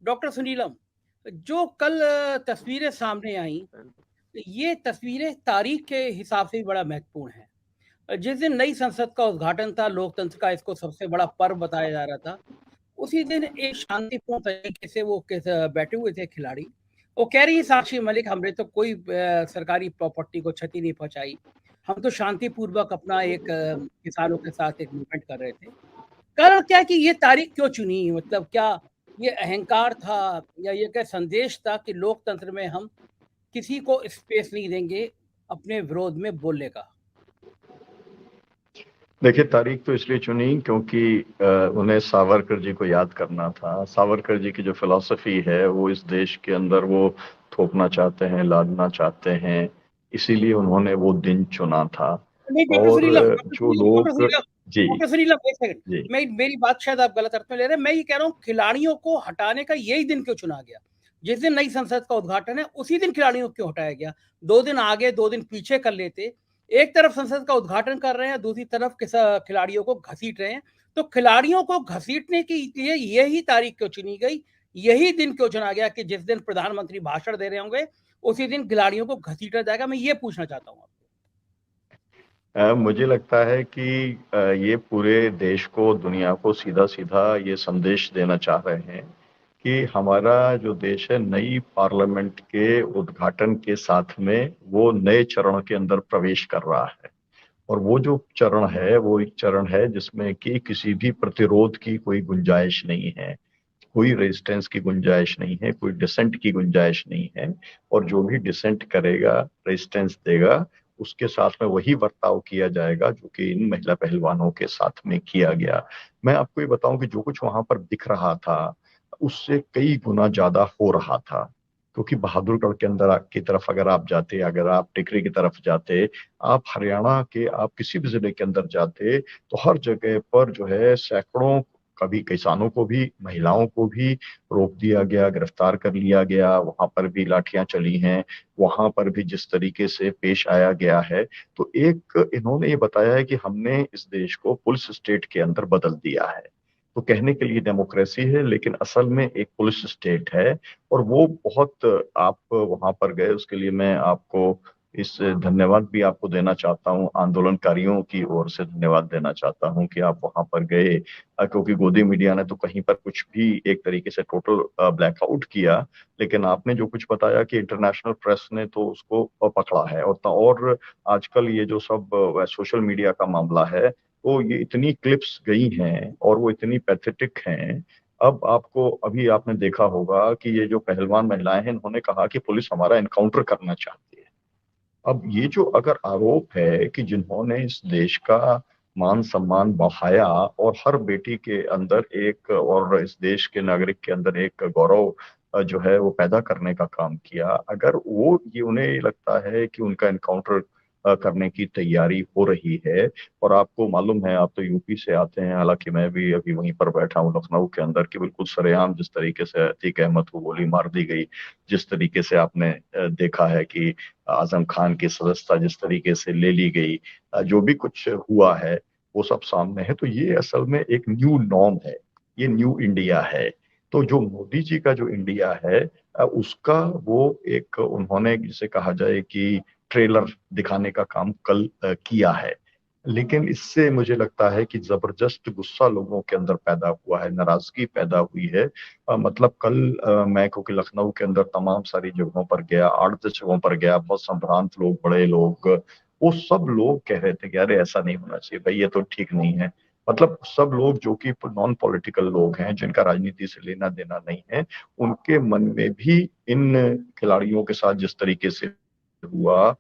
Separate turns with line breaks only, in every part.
Doctor Sunilam, जो कल तस्वीरें सामने आईं, ये तस्वीरें तारीख के हिसाब से भी बड़ा महत्वपूर्ण हैं। जिस दिन नई संसद का उद्घाटन था, लोकतंत्र का इसको सबसे बड़ा पर्व बताया जा रहा था, उसी दिन एक शांतिपूर्ण तरीके से वो बैठे हुए थे खिलाड़ी। वो कह रही है साक्षी मलिक, हमने तो कोई सरकारी प्रॉपर्टी को क्षति नहीं पहुँचाई। हम तो शांतिपूर्वक अपना एक किसानों के साथ एक मूवमेंट कर रहे थे। कारण क्या है कि ये तारीख क्यों चुनी? मतलब क्या ये अहंकार था या ये क्या संदेश था कि लोकतंत्र में हम किसी को स्पेस नहीं देंगे अपने विरोध में बोलने का?
देखिए, तारीख तो इसलिए चुनी क्योंकि उन्हें सावरकर जी को याद करना था। सावरकर जी की जो फ़िलॉसफ़ी है, वो इस देश के अंदर वो थोपना चाहते हैं, लादना चाहते हैं, इसीलिए उन्होंने वो दिन चुना था।
नहीं,
और जो लोग जी,
डॉक्टर सुनीलम, 1 सेकंड।
जी।
मेरी बात शायद आप गलत अर्थ में ले रहे हैं। मैं ये कह रहा हूँ खिलाड़ियों को हटाने का यही दिन क्यों चुना गया? जिस दिन नई संसद का उद्घाटन है, उसी दिन खिलाड़ियों को क्यों हटाया गया? 2 दिन आगे, 2 दिन पीछे कर लेते। एक तरफ संसद का उद्घाटन कर रहे हैं, दूसरी तरफ खिलाड़ियों को घसीट रहे हैं। तो खिलाड़ियों को घसीटने के लिए यही तारीख क्यों चुनी गई? यही दिन क्यों चुना गया कि जिस दिन प्रधानमंत्री भाषण दे रहे होंगे, उसी दिन खिलाड़ियों को घसीटा जाएगा? मैं ये पूछना चाहता हूँ आपसे।
मुझे लगता है कि ये पूरे देश को, दुनिया को सीधा-सीधा ये संदेश देना चाह रहे हैं कि हमारा जो देश है, नई पार्लियामेंट के उद्घाटन के साथ में वो नए चरण के अंदर प्रवेश कर रहा है। और वो जो चरण है, वो एक चरण है जिसमें कि किसी भी प्रतिरोध की कोई गुंजाइश नहीं है, कोई रेजिस्टेंस की गुंजाइश नहीं है, कोई डिसेंट की गुंजाइश नहीं है। और जो भी डिसेंट करेगा, रेजिस्टेंस देगा, उसके साथ में वही बर्ताव किया जाएगा जो कि इन महिला पहलवानों के साथ में किया गया। मैं आपको ये बताऊं कि जो कुछ वहां पर दिख रहा था, उससे कई गुना ज्यादा हो रहा था। क्योंकि बहादुरगढ़ के अंदर की तरफ अगर आप जाते, अगर आप टिकरी की तरफ जाते, आप हरियाणा के आप किसी भी जिले के अंदर जाते, तो हर जगह पर जो है सैकड़ों, कभी किसानों को भी, महिलाओं को भी रोक दिया गया, गिरफ्तार कर लिया गया, वहां पर भी लाठियां चली हैं, वहां पर भी जिस तरीके से पेश आया गया है। तो एक इन्होंने ये बताया है कि हमने इस देश को पुलिस स्टेट के अंदर बदल दिया है। तो कहने के लिए डेमोक्रेसी है, लेकिन असल में एक पुलिस स्टेट है। और वो बहुत, आप वहां पर गए, उसके लिए मैं आपको इस धन्यवाद भी आपको देना चाहता हूँ, आंदोलनकारियों की ओर से धन्यवाद देना चाहता हूँ कि आप वहां पर गए। क्योंकि गोदी मीडिया ने तो कहीं पर कुछ भी एक तरीके से टोटल ब्लैकआउट किया, लेकिन आपने जो कुछ बताया कि इंटरनेशनल प्रेस ने तो उसको पकड़ा है। और आजकल ये जो सब सोशल मीडिया का मामला है, तो ये इतनी क्लिप्स गई हैं और वो इतनी पैथेटिक हैं। अब आपको, अभी आपने देखा होगा कि ये जो पहलवान महिलाएं हैं, इन्होंने कहा कि पुलिस हमारा एनकाउंटर करना चाहती है। अब ये जो अगर आरोप है कि जिन्होंने इस देश का मान सम्मान बढ़ाया और हर बेटी के अंदर एक, और इस देश के नागरिक के अंदर एक गौरव जो है वो पैदा करने का काम किया, अगर वो ये उन्हें लगता है कि उनका एनकाउंटर करने की तैयारी हो रही है। और आपको मालूम है, आप तो यूपी से आते हैं, हालांकि मैं भी अभी वहीं पर बैठा हूँ लखनऊ के अंदर, कि बिल्कुल सरेआम जिस तरीके से अतीक अहमद को गोली मार दी गई, जिस तरीके से आपने देखा है कि आजम खान की सदस्यता जिस तरीके से ले ली गई, जो भी कुछ हुआ है वो सब सामने है। तो ये असल में एक न्यू नॉर्म है, ये न्यू इंडिया है। तो जो मोदी जी का जो इंडिया है, उसका वो एक उन्होंने जिसे कहा जाए कि ट्रेलर दिखाने का काम कल किया है। लेकिन इससे मुझे लगता है कि जबरदस्त गुस्सा लोगों के अंदर पैदा हुआ है, नाराजगी पैदा हुई है। मतलब कल मैं, क्योंकि लखनऊ के अंदर तमाम सारी जगहों पर गया, 8-10 जगहों पर गया, बहुत संभ्रांत लोग, बड़े लोग, वो सब लोग कह रहे थे कि अरे ऐसा नहीं होना चाहिए भाई, ये तो ठीक नहीं है। मतलब सब लोग जो कि नॉन पॉलिटिकल लोग हैं, जिनका राजनीति से लेना देना नहीं है, उनके मन में भी इन खिलाड़ियों के साथ जिस तरीके से हुआ,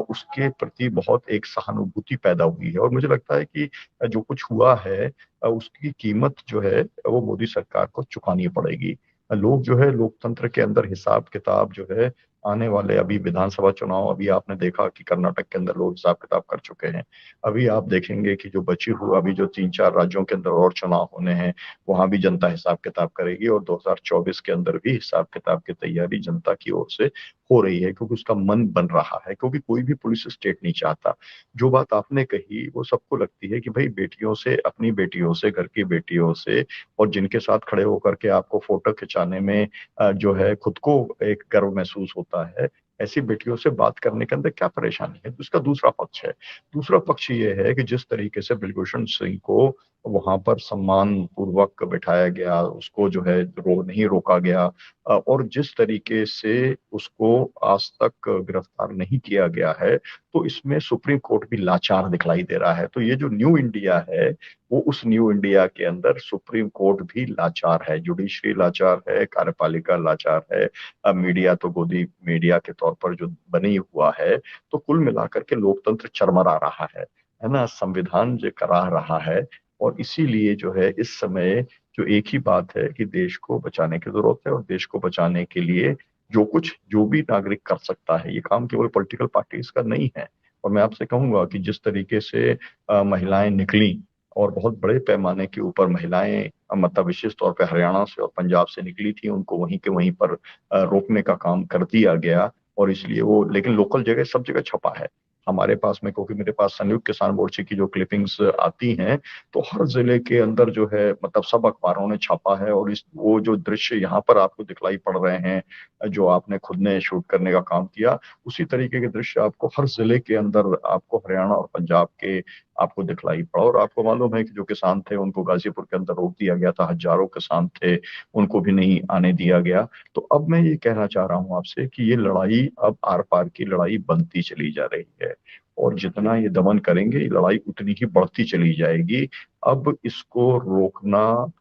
उसके प्रति बहुत एक सहानुभूति पैदा हुई है। और मुझे लगता है कि जो कुछ हुआ है, उसकी कीमत जो है वो मोदी सरकार को चुकानी पड़ेगी। लोग जो है लोकतंत्र के अंदर हिसाब किताब जो है आने वाले अभी विधानसभा चुनाव, अभी आपने देखा कि कर्नाटक के अंदर लोग हिसाब किताब कर चुके हैं। अभी आप देखेंगे कि जो बची हुई अभी जो 3-4 राज्यों के अंदर और चुनाव होने हैं, वहां भी जनता हिसाब किताब करेगी और 2024 के अंदर भी हिसाब किताब की तैयारी जनता की ओर से हो रही है, क्योंकि उसका मन बन रहा है, क्योंकि कोई भी पुलिस स्टेट नहीं चाहता। जो बात आपने कही वो सबको लगती है कि भाई बेटियों से, अपनी बेटियों से, घर की बेटियों से, और जिनके साथ खड़े होकर के आपको फोटो खिंचाने में जो है खुद को एक गर्व महसूस होता है, ऐसी बेटियों से बात करने के अंदर क्या परेशानी है। उसका दूसरा पक्ष है। दूसरा पक्ष ये है कि जिस तरीके से ब्रिजभूषण सिंह को वहां पर सम्मान पूर्वक बिठाया गया, उसको जो है नहीं रोका गया, और जिस तरीके से उसको आज तक गिरफ्तार नहीं किया गया है, तो इसमें सुप्रीम कोर्ट भी लाचार दिखलाई दे रहा है। तो ये जो न्यू इंडिया है, वो उस न्यू इंडिया के अंदर सुप्रीम कोर्ट भी लाचार है, जुडिशरी लाचार है, कार्यपालिका लाचार है, अब मीडिया तो गोदी मीडिया के तौर पर जो बनी हुआ है। तो कुल मिलाकर के लोकतंत्र चरमरा रहा है ना, संविधान जो करा रहा है। और इसीलिए जो है इस समय जो एक ही बात है कि देश को बचाने की जरूरत है, और देश को बचाने के लिए जो भी नागरिक कर सकता है, ये काम केवल पॉलिटिकल पार्टीज का नहीं है। और मैं आपसे कहूंगा कि जिस तरीके से महिलाएं निकली, और बहुत बड़े पैमाने के ऊपर महिलाएं मतलब विशेष तौर पे हरियाणा से और पंजाब से निकली थी, उनको वहीं के वहीं पर रोकने का काम कर दिया गया। और इसलिए वो, लेकिन लोकल जगह सब जगह छपा है हमारे पास में, क्योंकि मेरे पास संयुक्त किसान मोर्चे की जो क्लिपिंग्स आती हैं, तो हर जिले के अंदर जो है मतलब सब अखबारों ने छापा है। और इस वो जो दृश्य यहाँ पर आपको दिखलाई पड़ रहे हैं, जो आपने खुद ने शूट करने का काम किया, उसी तरीके के दृश्य आपको हर जिले के अंदर, आपको हरियाणा और पंजाब के आपको दिखलाई पड़ा। और आपको मालूम है कि जो किसान थे उनको गाजीपुर के अंदर रोक दिया गया था, हजारों किसान थे, उनको भी नहीं आने दिया गया। तो अब मैं ये कहना चाह रहा हूं आपसे कि ये लड़ाई अब आर पार की लड़ाई बनती चली जा रही है, और जितना ये दमन करेंगे, ये लड़ाई उतनी ही बढ़ती चली जाएगी। अब इसको रोकना,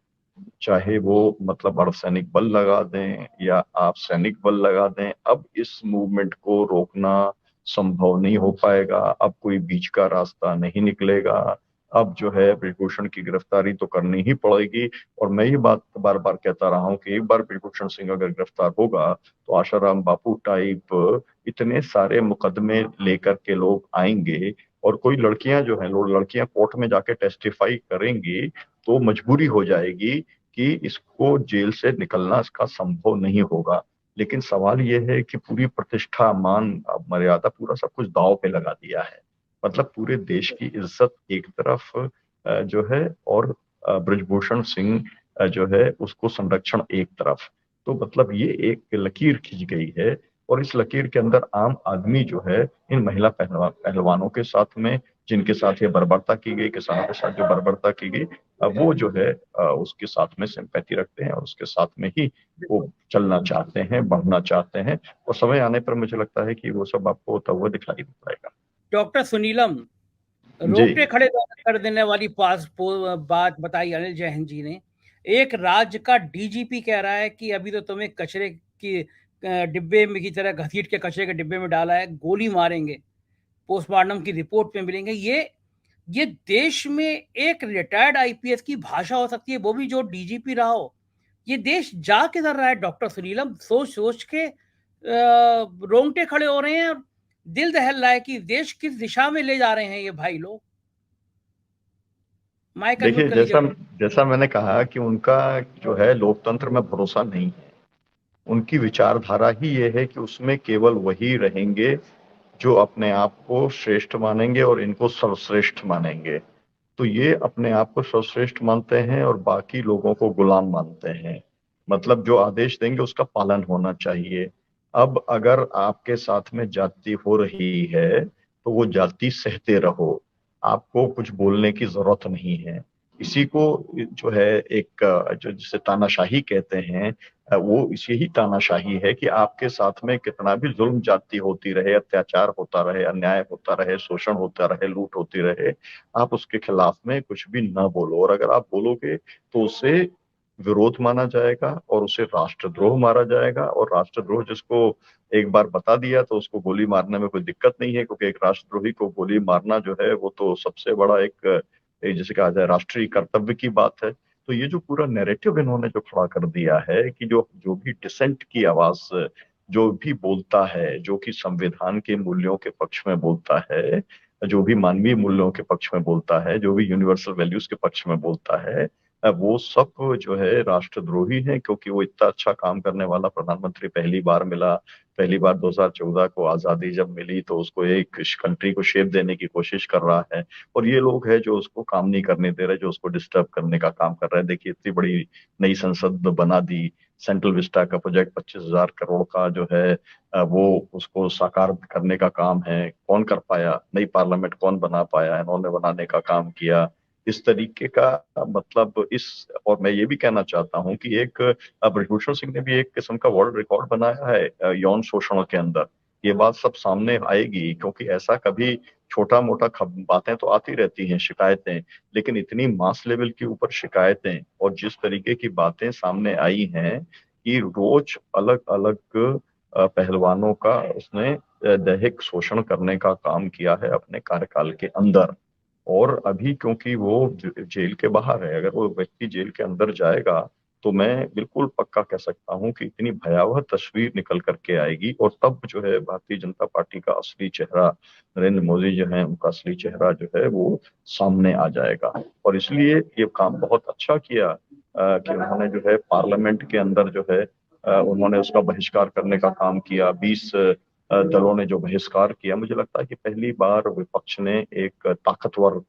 चाहे वो मतलब अर्धसैनिक बल लगा दें या आप सैनिक बल लगा दें, अब इस मूवमेंट को रोकना संभव नहीं हो पाएगा। अब कोई बीच का रास्ता नहीं निकलेगा। अब जो है ब्रिजभूषण की गिरफ्तारी तो करनी ही पड़ेगी। और मैं ये बात बार बार कहता रहा हूं कि एक बार ब्रिजभूषण सिंह अगर गिरफ्तार होगा, तो आशाराम बापू टाइप इतने सारे मुकदमे लेकर के लोग आएंगे, और कोई लड़कियां जो हैं, लोग लड़कियां कोर्ट में जाके टेस्टिफाई करेंगी, तो मजबूरी हो जाएगी कि इसको जेल से निकलना इसका संभव नहीं होगा। लेकिन सवाल यह है कि पूरी प्रतिष्ठा, मान, मर्यादा, पूरा सब कुछ दांव पे लगा दिया है। मतलब पूरे देश की इज्जत एक तरफ जो है, और ब्रजभूषण सिंह जो है उसको संरक्षण एक तरफ। तो मतलब ये एक लकीर खिंच गई है। और इस लकीर के अंदर आम आदमी जो है, इन महिला पहलवानों के साथ में, जिनके साथ ये बर्बरता की गई, किसानों के साथ जो बर्बरता की गई, वो जो है उसके साथ में सिंपैथी रखते हैं, और उसके साथ में ही वो चलना चाहते हैं, बढ़ना चाहते हैं। और समय आने पर मुझे लगता है कि वो सब आपको होता हुआ दिखाई दे पाएगा।
डॉक्टर सुनीलम,
जी।
रोकटे खड़े कर देने वाली बात बताई अनिल जैन जी ने। एक राज्य का डीजीपी कह रहा है कि अभी तो तुम्हें कचरे की डिब्बे में की तरह घसीट के कचरे के डिब्बे में डाला है, गोली मारेंगे, पोस्टमार्टम की रिपोर्ट में मिलेंगे। ये देश में एक रिटायर्ड आईपीएस की भाषा हो सकती है, वो भी जो डीजीपी रहा हो। ये देश जा किधर रहा है डॉक्टर सुनीलम? सोच सोच के रोंगटे खड़े हो रहे हैं, दिल दहल रहा है कि देश किस दिशा में ले जा रहे हैं ये भाई लोग। माइक अनम्यूट
देखिए,
कर लीजिए।
जैसा जैसा मैंने कहा कि उनका जो है लोकतंत्र में भरोसा नहीं है। उनकी विचारधारा ही ये है कि उसमें केवल वही रहेंगे जो अपने आप को श्रेष्ठ मानेंगे और इनको सर्वश्रेष्ठ मानेंगे। तो ये अपने आप को सर्वश्रेष्ठ मानते हैं और बाकी लोगों को गुलाम मानते हैं। मतलब जो आदेश देंगे उसका पालन होना चाहिए। अब अगर आपके साथ में जाति हो रही है, तो वो जाति सहते रहो, आपको कुछ बोलने की जरूरत नहीं है। इसी को जो है एक जो जिसे तानाशाही कहते हैं, वो इसी ही तानाशाही है कि आपके साथ में कितना भी जुल्म जाति होती रहे, अत्याचार होता रहे, अन्याय होता रहे, शोषण होता रहे, लूट होती रहे, आप उसके खिलाफ में कुछ भी ना बोलो। और अगर आप बोलोगे तो उसे विरोध माना जाएगा, और उसे राष्ट्रद्रोह मारा जाएगा। और राष्ट्रद्रोह जिसको एक बार बता दिया तो उसको गोली मारने में कोई दिक्कत नहीं है, क्योंकि एक राष्ट्रद्रोही को गोली मारना जो है वो तो सबसे बड़ा एक जिसे कहा जाए राष्ट्रीय कर्तव्य की बात है। तो ये जो पूरा नैरेटिव इन्होंने जो खड़ा कर दिया है कि जो जो भी डिसेंट की आवाज जो भी बोलता है, जो कि संविधान के मूल्यों के पक्ष में बोलता है, जो भी मानवीय मूल्यों के पक्ष में बोलता है, जो भी यूनिवर्सल वैल्यूज के पक्ष में बोलता है, वो सब जो है राष्ट्रद्रोही है, क्योंकि वो इतना अच्छा काम करने वाला प्रधानमंत्री पहली बार मिला। पहली बार 2014 को आजादी जब मिली तो उसको एक कंट्री को शेप देने की कोशिश कर रहा है, और ये लोग हैं जो उसको काम नहीं करने दे रहे, जो उसको डिस्टर्ब करने का काम कर रहे हैं। देखिए, इतनी बड़ी नई संसद बना दी, सेंट्रल विस्टा का प्रोजेक्ट 25,000 करोड़ का जो है वो उसको साकार करने का काम है। कौन कर पाया? नई पार्लियामेंट कौन बना पाया? इन्होंने बनाने का काम किया। इस तरीके का मतलब इस और मैं ये भी कहना चाहता हूँ कि एक ब्रजभूषण सिंह ने भी एक किस्म का वर्ल्ड रिकॉर्ड बनाया है यौन शोषण के अंदर। ये बात सब सामने आएगी, क्योंकि ऐसा कभी छोटा मोटा बातें तो आती रहती हैं, शिकायतें, लेकिन इतनी मास लेवल के ऊपर शिकायतें और जिस तरीके की बातें सामने आई हैं कि रोज अलग अलग पहलवानों का उसने दैहिक शोषण करने का काम किया है अपने कार्यकाल के अंदर। और अभी क्योंकि वो जेल के बाहर है, अगर वो व्यक्ति जेल के अंदर जाएगा तो मैं बिल्कुल पक्का कह सकता हूं कि इतनी भयावह तस्वीर निकल करके आएगी, और तब जो है भारतीय जनता पार्टी का असली चेहरा, नरेंद्र मोदी जो है उनका असली चेहरा जो है वो सामने आ जाएगा। और इसलिए ये काम बहुत अच्छा किया कि उन्होंने जो है पार्लियामेंट के अंदर जो है उन्होंने उसका बहिष्कार करने का काम किया। 20 दलों ने जो बहिष्कार किया, मुझे लगता है कि पहली बार विपक्ष ने एक ताकतवर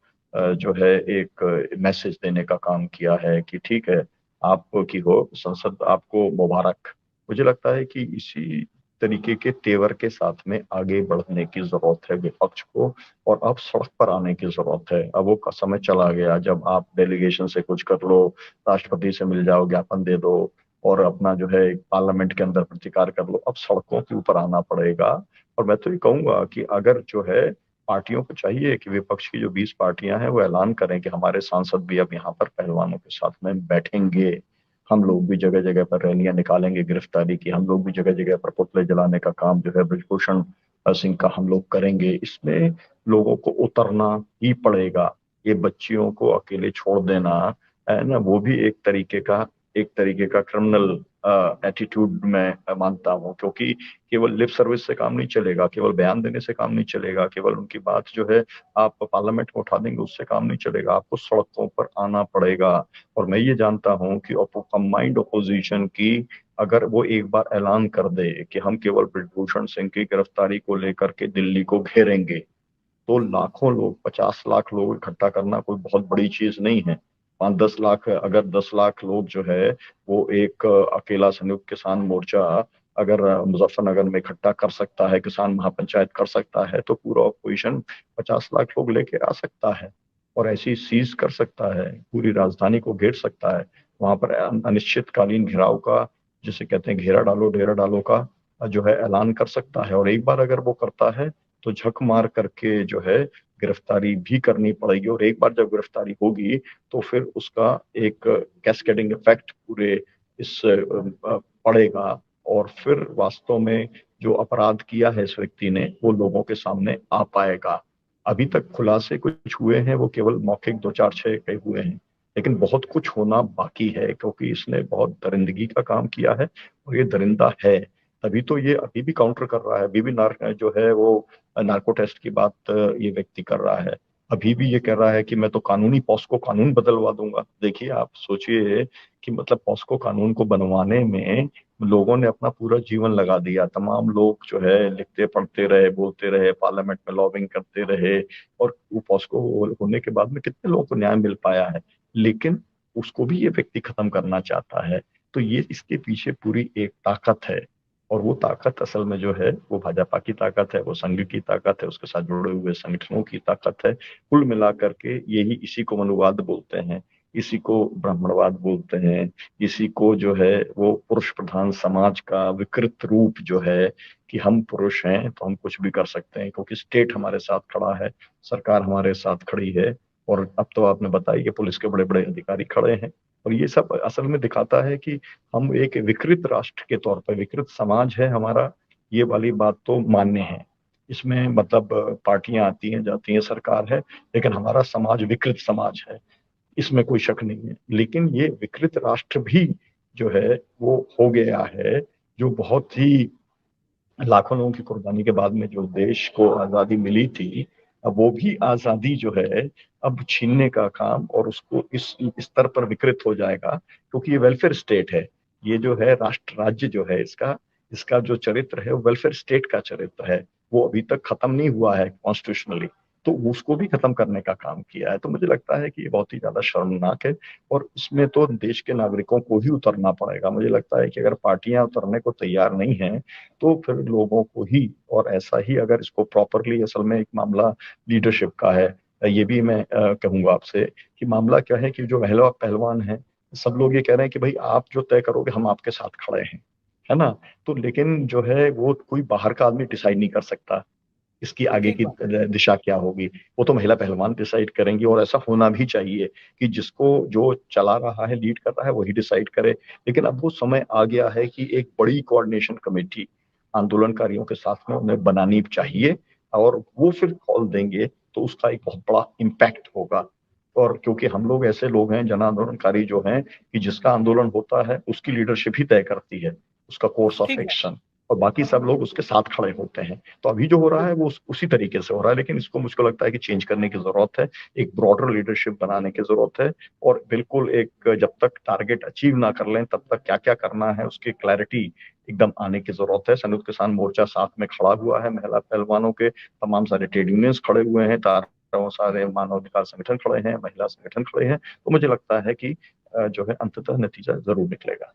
जो है एक मैसेज देने का काम किया है कि ठीक है, आप की हो संसद, आपको मुबारक। मुझे लगता है कि इसी तरीके के तेवर के साथ में आगे बढ़ने की जरूरत है विपक्ष को, और अब सड़क पर आने की जरूरत है। अब वो समय चला गया जब आप डेलीगेशन से कुछ कर लो, राष्ट्रपति से मिल जाओ, ज्ञापन दे दो और अपना जो है पार्लियामेंट के अंदर प्रतिकार कर लो। अब सड़कों के ऊपर आना पड़ेगा। और मैं तो ये कहूंगा कि अगर जो है पार्टियों को चाहिए कि विपक्ष की जो 20 पार्टियां हैं वो ऐलान करें कि हमारे सांसद भी अब यहाँ पर पहलवानों के साथ में बैठेंगे। हम लोग भी जगह जगह पर रैलियां निकालेंगे गिरफ्तारी की, हम लोग भी जगह जगह पर पुतले जलाने का काम जो है ब्रजभूषण सिंह का हम लोग करेंगे। इसमें लोगों को उतरना ही पड़ेगा। ये बच्चियों को अकेले छोड़ देना है ना, वो भी एक तरीके का क्रिमिनल एटीट्यूड में मानता हूँ, क्योंकि केवल लिप सर्विस से काम नहीं चलेगा, केवल बयान देने से काम नहीं चलेगा, केवल उनकी बात जो है आप पार्लियामेंट में उठा देंगे उससे काम नहीं चलेगा, आपको सड़कों पर आना पड़ेगा। और मैं ये जानता हूं कि कंबाइंड ओपोजिशन की अगर वो एक बार ऐलान कर दे कि हम केवल ब्रजभूषण सिंह की गिरफ्तारी को लेकर के दिल्ली को घेरेंगे, तो लाखों लोग, 50 लाख लोग इकट्ठा करना कोई बहुत बड़ी चीज नहीं है। 5-10 लाख, अगर 10 लाख लोग जो है वो एक अकेला संयुक्त किसान मोर्चा अगर मुजफ्फरनगर में इकट्ठा कर सकता है, किसान महापंचायत कर सकता है, तो पूरा ऑपोजिशन 50 लाख लोग लेके आ सकता है और ऐसी सीज कर सकता है, पूरी राजधानी को घेर सकता है। वहां पर अनिश्चितकालीन घेराव का, जिसे कहते हैं घेरा डालो डेरा डालो का जो है ऐलान कर सकता है। और एक बार अगर वो करता है तो झक मार करके जो है गिरफ्तारी भी करनी पड़ेगी, और एक बार जब गिरफ्तारी होगी तो फिर उसका एक कैस्केडिंग इफेक्ट पूरे इस पड़ेगा, और फिर वास्तव में जो अपराध किया है इस व्यक्ति ने वो लोगों के सामने आ पाएगा। अभी तक खुलासे कुछ हुए हैं वो केवल मौखिक 2-4-6 के हुए हैं, लेकिन बहुत कुछ होना बाकी है, क्योंकि इसने बहुत दरिंदगी का काम किया है और ये दरिंदा है। तभी तो ये अभी भी काउंटर कर रहा है, अभी भी जो है वो नार्को टेस्ट की बात ये व्यक्ति कर रहा है। अभी भी ये कह रहा है कि मैं तो कानूनी पॉस्को कानून बदलवा दूंगा। देखिए, आप सोचिए कि मतलब पॉस्को कानून को बनवाने में लोगों ने अपना पूरा जीवन लगा दिया, तमाम लोग जो है लिखते पढ़ते रहे, बोलते रहे, पार्लियामेंट में लॉबिंग करते रहे, और वो पॉस्को होने के बाद में कितने लोगों को न्याय मिल पाया है। लेकिन उसको भी ये व्यक्ति खत्म करना चाहता है। तो ये इसके पीछे पूरी एक ताकत है, और वो ताकत असल में जो है वो भाजपा की ताकत है, वो संघ की ताकत है, उसके साथ जुड़े हुए संगठनों की ताकत है। कुल मिलाकर के यही, इसी को मनुवाद बोलते हैं, इसी को ब्राह्मणवाद बोलते हैं, इसी को जो है वो पुरुष प्रधान समाज का विकृत रूप जो है कि हम पुरुष हैं तो हम कुछ भी कर सकते हैं, क्योंकि स्टेट हमारे साथ खड़ा है, सरकार हमारे साथ खड़ी है, और अब तो आपने बताया कि पुलिस के बड़े बड़े अधिकारी खड़े हैं। और ये सब असल में दिखाता है कि हम एक विकृत राष्ट्र के तौर पर, विकृत समाज है हमारा, ये वाली बात तो मान्य है। इसमें मतलब पार्टियां आती हैं जाती हैं, सरकार है, लेकिन हमारा समाज विकृत समाज है, इसमें कोई शक नहीं है। लेकिन ये विकृत राष्ट्र भी जो है वो हो गया है, जो बहुत ही लाखों लोगों की कुर्बानी के बाद में जो देश को आज़ादी मिली थी, अब वो भी आज़ादी जो है अब छीनने का काम और उसको इस स्तर पर विकृत हो जाएगा, क्योंकि ये वेलफेयर स्टेट है। ये जो है राष्ट्र राज्य जो है इसका इसका जो चरित्र है वो वेलफेयर स्टेट का चरित्र है। वो अभी तक खत्म नहीं हुआ है कॉन्स्टिट्यूशनली, तो उसको भी खत्म करने का काम किया है। तो मुझे लगता है कि ये बहुत ही ज्यादा शर्मनाक है और इसमें तो देश के नागरिकों को ही उतरना पड़ेगा। मुझे लगता है कि अगर पार्टियां उतरने को तैयार नहीं हैं तो फिर लोगों को ही, और ऐसा ही अगर इसको प्रॉपरली, असल में एक मामला लीडरशिप का है। ये भी मैं कहूंगा आपसे कि मामला क्या है कि जो महिला पहलवान है, सब लोग ये कह रहे हैं कि भाई आप जो तय करोगे हम आपके साथ खड़े हैं, है ना। तो लेकिन जो है वो कोई बाहर का आदमी डिसाइड नहीं कर सकता इसकी आगे
ठीक
की
बात।
दिशा क्या होगी। वो तो महिला पहलवान डिसाइड करेंगी और ऐसा होना भी चाहिए कि जिसको जो चला रहा है, लीड कर रहा है, वही डिसाइड करे। लेकिन अब वो समय आ गया है कि एक बड़ी कोऑर्डिनेशन कमेटी आंदोलनकारियों के साथ में उन्हें बनानी चाहिए और वो फिर कॉल देंगे तो उसका एक बहुत बड़ा इम्पैक्ट होगा। और क्योंकि हम लोग ऐसे लोग हैं, जन आंदोलनकारी जो हैं, कि जिसका आंदोलन होता है उसकी लीडरशिप ही तय करती है उसका कोर्स ऑफ
ठीक बात।
एक्शन, और बाकी सब लोग उसके साथ खड़े होते हैं। तो अभी जो हो रहा है वो उसी तरीके से हो रहा है, लेकिन इसको मुझको लगता है कि चेंज करने की जरूरत है। एक ब्रॉडर लीडरशिप बनाने की जरूरत है और बिल्कुल एक, जब तक टारगेट अचीव ना कर लें तब तक क्या क्या करना है उसकी क्लैरिटी एकदम आने की जरूरत है। संयुक्त किसान मोर्चा साथ में खड़ा हुआ है, महिला पहलवानों के तमाम सारे ट्रेड यूनियंस खड़े हुए हैं, सारे मानवाधिकार संगठन खड़े हैं, महिला संगठन खड़े हैं। तो मुझे लगता है कि जो है अंततः नतीजा जरूर निकलेगा।